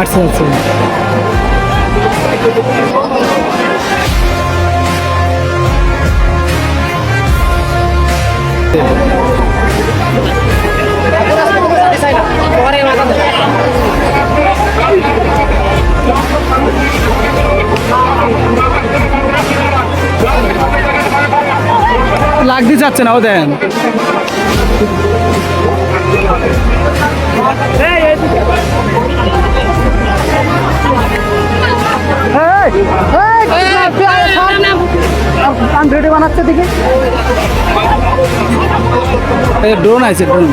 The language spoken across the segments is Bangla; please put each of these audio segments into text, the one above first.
আচ্ছা আচ্ছা। লাগতে যাচ্ছে না ও দেন। ভিডিও বানাচ্ছে দেখি, ড্রোন আছে, ড্রোন।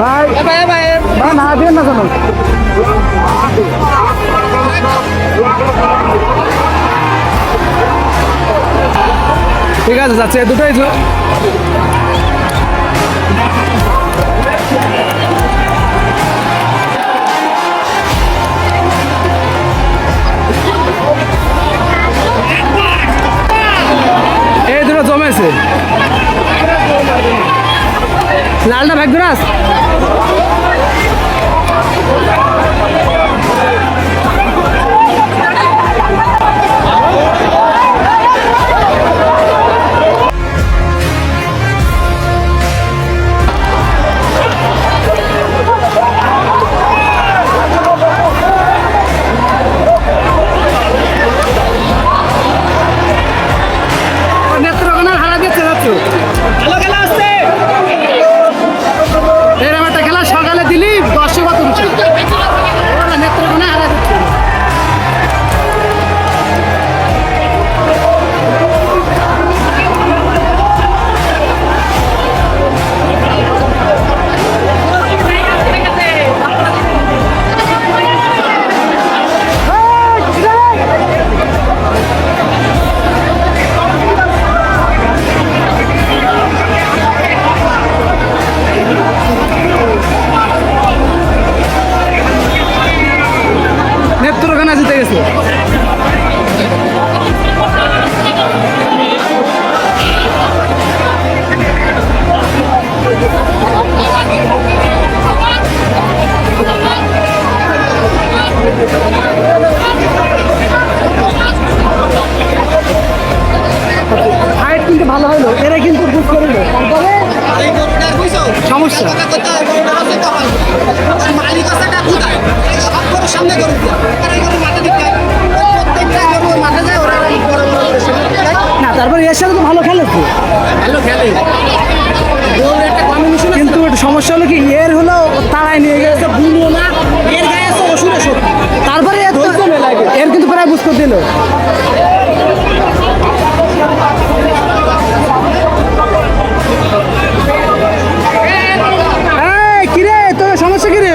ভাই ভাই না দেন না জানো। ঠিক আছে যাচ্ছে, দুটোই এই দুটো জমেছে। লালটা ভাগ্যরাজ নেত্রকোনা জিতে গেছে। হাইট কিন্তু ভালো হলো, এরা কিন্তু বুক করে সমস্যা। না তারপরে এর সাথে তো ভালো খেলে, তো ভালো খেলে, কিন্তু একটা সমস্যা হলো কি, এর হলো তাড়াই নিয়ে গেছে বুঝলো না, এর গায়ে আছে ওষুধ ওষুধ, তারপরে এর কিন্তু প্রায় বুঝ করে দিল। কিরে তোর সমস্যা কিরে?